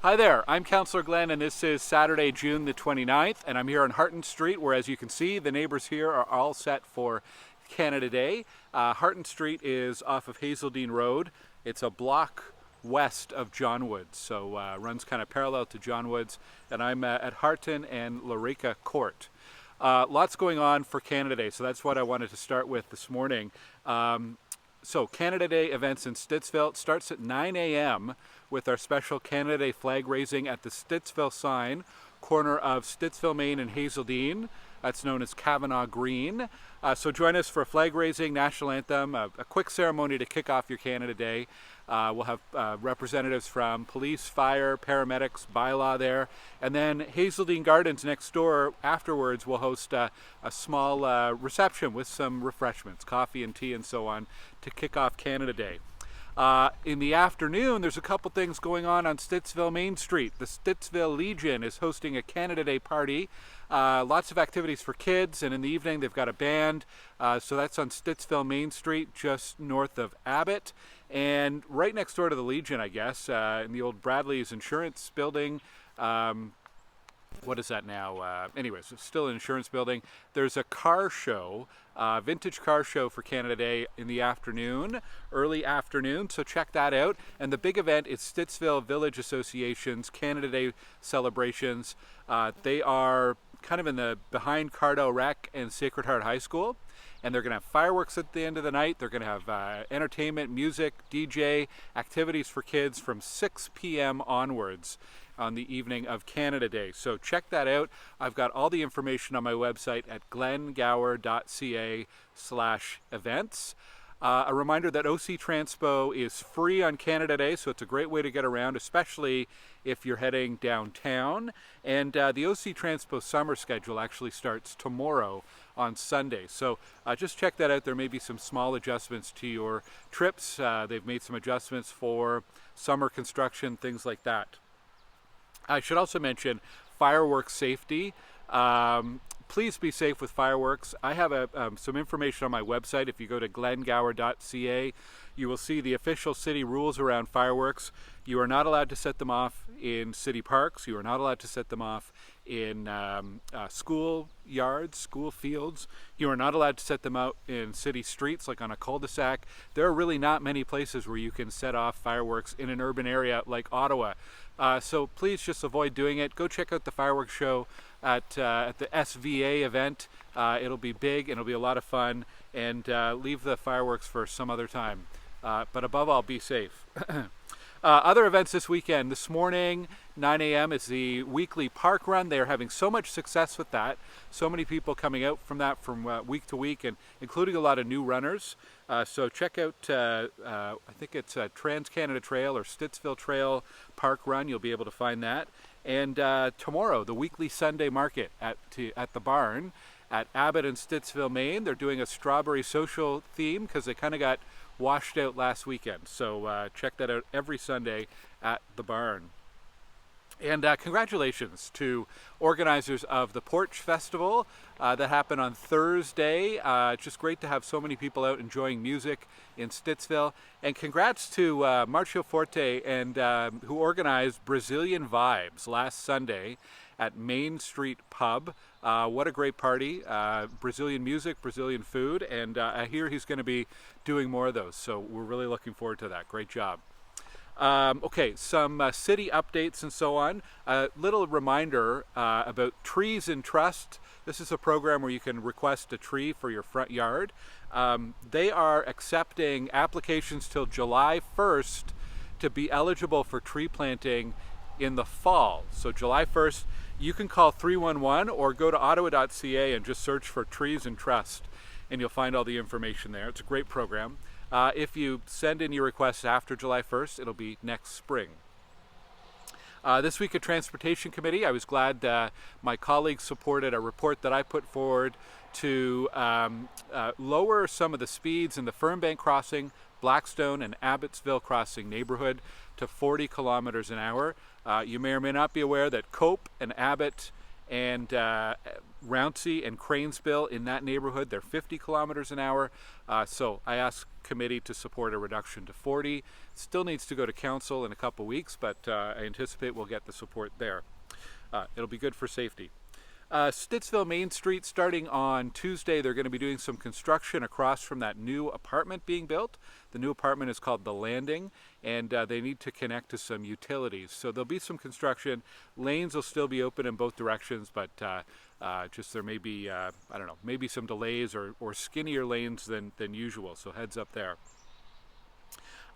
Hi there, I'm Councillor Glen and this is Saturday, June the 29th, and I'm here on Hartin Street where, as you can see, the neighbors here are all set for Canada Day. Hartin Street is off of Hazeldean Road. It's a block west of Johnwoods, so runs kind of parallel to Johnwoods, and I'm at Hartin and Larica Court. Lots going on for Canada Day, so that's what I wanted to start with this morning. So Canada Day events in Stittsville. It starts at 9 a.m. with our special Canada Day flag raising at the Stittsville sign, corner of Stittsville Main and Hazeldean. That's known as Kavanaugh Green. So join us for a flag raising, national anthem, a quick ceremony to kick off your Canada Day. We'll have representatives from police, fire, paramedics, bylaw there. And then Hazeldean Gardens next door afterwards will host a small reception with some refreshments, coffee and tea and so on, to kick off Canada Day. In the afternoon, there's a couple things going on Stittsville Main Street. The Stittsville Legion is hosting a Canada Day party. Lots of activities for kids, and in the evening they've got a band. So that's on Stittsville Main Street, just north of Abbott. And right next door to the Legion, I guess, in the old Bradley's Insurance Building. What is that now? Anyways, it's still an insurance building. There's a car show, vintage car show for Canada Day in the afternoon, early afternoon, so check that out. And the big event is Stittsville Village Association's Canada Day celebrations. They are kind of in the behind Cardo Rec and Sacred Heart High School. And they're going to have fireworks at the end of the night. They're going to have entertainment, music, DJ, activities for kids from 6 p.m. onwards on the evening of Canada Day. So check that out. I've got all the information on my website at glengower.ca/events. A reminder that OC Transpo is free on Canada Day, so it's a great way to get around, especially if you're heading downtown. And the OC Transpo summer schedule actually starts tomorrow on Sunday. So just check that out. There may be some small adjustments to your trips. They've made some adjustments for summer construction, things like that. I should also mention fireworks safety. Please be safe with fireworks. I have some information on my website. If you go to glengower.ca, you will see the official city rules around fireworks. You are not allowed to set them off in city parks. You are not allowed to set them off in school yards, school fields. You are not allowed to set them out in city streets, like on a cul-de-sac. There are really not many places where you can set off fireworks in an urban area like Ottawa. So please just avoid doing it. Go check out the fireworks show at the SVA event. It'll be big and it'll be a lot of fun, and leave the fireworks for some other time. But above all, be safe. Other events this weekend. This morning, 9 a.m. is the weekly park run. They are having so much success with that. So many people coming out from that from week to week, and including a lot of new runners. So check out, I think it's Trans-Canada Trail or Stittsville Trail Park Run. You'll be able to find that. And tomorrow, the weekly Sunday market at the barn at Abbott and Stittsville, Maine. They're doing a strawberry social theme because they kind of got washed out last weekend. So check that out every Sunday at the barn. And congratulations to organizers of the Porch Festival that happened on Thursday. It's just great to have so many people out enjoying music in Stittsville. And congrats to Marcio Forte and who organized Brazilian Vibes last Sunday at Main Street Pub. What a great party. Brazilian music, Brazilian food, and I hear he's going to be doing more of those. So we're really looking forward to that. Great job. Okay, some city updates and so on. A little reminder about Trees in Trust. This is a program where you can request a tree for your front yard. They are accepting applications till July 1st to be eligible for tree planting in the fall. So July 1st, you can call 311 or go to ottawa.ca and just search for Trees in Trust, and you'll find all the information there. It's a great program. If you send in your requests after July 1st, it'll be next spring. This week at Transportation Committee, I was glad my colleagues supported a report that I put forward to lower some of the speeds in the Fernbank Crossing, Blackstone, and Abbottsville Crossing neighborhood to 40 kilometers an hour. You may or may not be aware that Cope and Abbott and Rouncy and Cranesville in that neighborhood, they're 50 kilometers an hour. So I asked committee to support a reduction to 40. Still needs to go to council in a couple weeks, but I anticipate we'll get the support there. It'll be good for safety. Stittsville Main Street, starting on Tuesday, they're going to be doing some construction across from that new apartment being built. The new apartment is called The Landing, and they need to connect to some utilities. So there'll be some construction. Lanes will still be open in both directions, but just there may be, I don't know, maybe some delays or skinnier lanes than usual, so heads up there.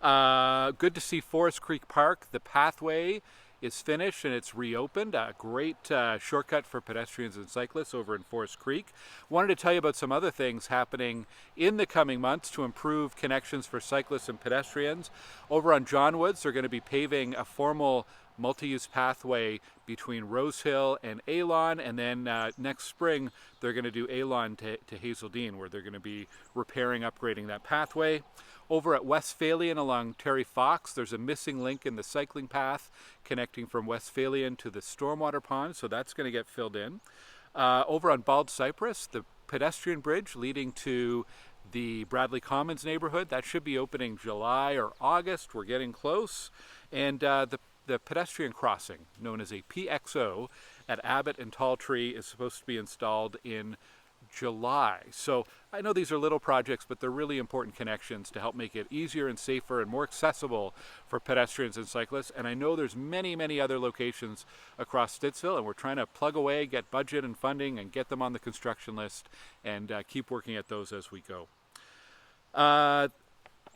Good to see Forest Creek Park. The pathway is finished and it's reopened. A great shortcut for pedestrians and cyclists over in Forest Creek. Wanted to tell you about some other things happening in the coming months to improve connections for cyclists and pedestrians. Over on Johnwoods, they're going to be paving a formal multi-use pathway between Rosehill and Alon, and then next spring they're going to do Alon to Hazeldean, where they're going to be repairing, upgrading that pathway. Over at Westphalian along Terry Fox, there's a missing link in the cycling path connecting from Westphalian to the stormwater pond, so that's going to get filled in. Over on Bald Cypress, the pedestrian bridge leading to the Bradley Commons neighborhood, that should be opening July or August. We're getting close. And the pedestrian crossing, known as a PXO, at Abbott and Tall Tree is supposed to be installed in July. So I know these are little projects, but they're really important connections to help make it easier and safer and more accessible for pedestrians and cyclists. And I know there's many, many other locations across Stittsville, and we're trying to plug away, get budget and funding, and get them on the construction list, and keep working at those as we go.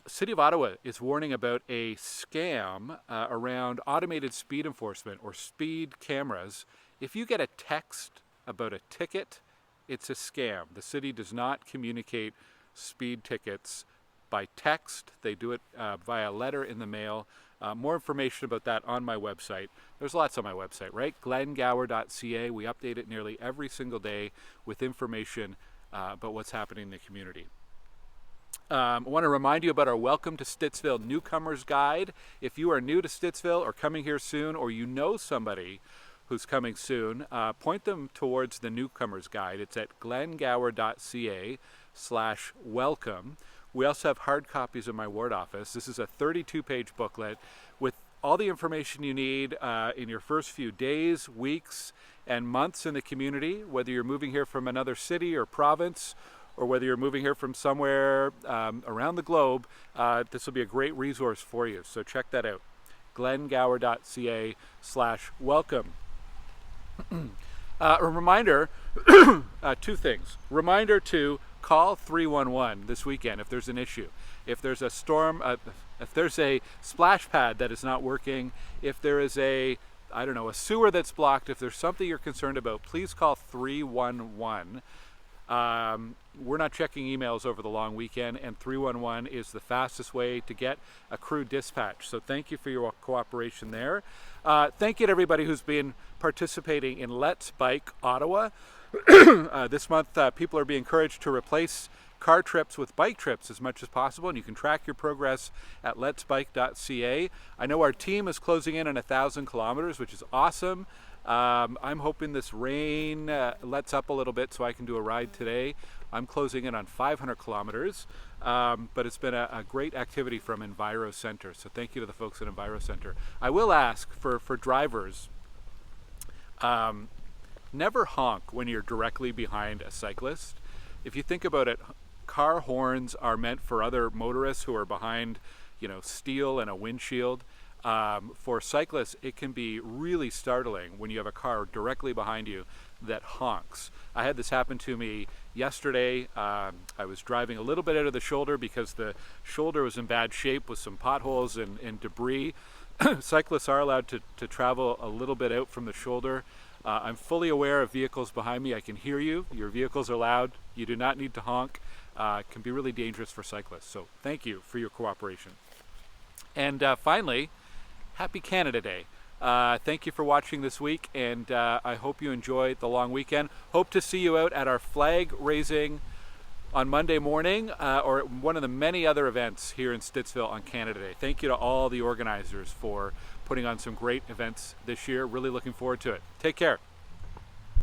City of Ottawa is warning about a scam around automated speed enforcement or speed cameras. If you get a text about a ticket, it's a scam. The city does not communicate speed tickets by text. They do it via letter in the mail. More information about that on my website. There's lots on my website, right? glengower.ca. We update it nearly every single day with information about what's happening in the community. I want to remind you about our Welcome to Stittsville Newcomers Guide. If you are new to Stittsville or coming here soon, or you know somebody who's coming soon, point them towards the Newcomers Guide. It's at glengower.ca/welcome. We also have hard copies in my ward office. This is a 32-page booklet with all the information you need in your first few days, weeks, and months in the community, whether you're moving here from another city or province, or whether you're moving here from somewhere around the globe. This will be a great resource for you, so check that out. glengower.ca/welcome. A reminder, two things. Reminder to call 311 this weekend if there's an issue. If there's a storm, if there's a splash pad that is not working, if there is a sewer that's blocked, if there's something you're concerned about, please call 311. We're not checking emails over the long weekend, and 311 is the fastest way to get a crew dispatch. So thank you for your cooperation there. Thank you to everybody who's been participating in Let's Bike Ottawa. This month, people are being encouraged to replace car trips with bike trips as much as possible, and you can track your progress at letsbike.ca. I know our team is closing in on 1,000 kilometers, which is awesome. I'm hoping this rain lets up a little bit so I can do a ride today. I'm closing in on 500 kilometers, but it's been a great activity from Enviro Center, so thank you to the folks at Enviro Center. I will ask for drivers, never honk when you're directly behind a cyclist. If you think about it, car horns are meant for other motorists who are behind, steel and a windshield. For cyclists, it can be really startling when you have a car directly behind you that honks. I had this happen to me yesterday. I was driving a little bit out of the shoulder because the shoulder was in bad shape with some potholes and debris. Cyclists are allowed to travel a little bit out from the shoulder. I'm fully aware of vehicles behind me. I can hear you. Your vehicles are loud. You do not need to honk. It can be really dangerous for cyclists. So thank you for your cooperation. And finally, Happy Canada Day. Thank you for watching this week, and I hope you enjoy the long weekend. Hope to see you out at our flag raising on Monday morning, or one of the many other events here in Stittsville on Canada Day. Thank you to all the organizers for putting on some great events this year. Really looking forward to it. Take care.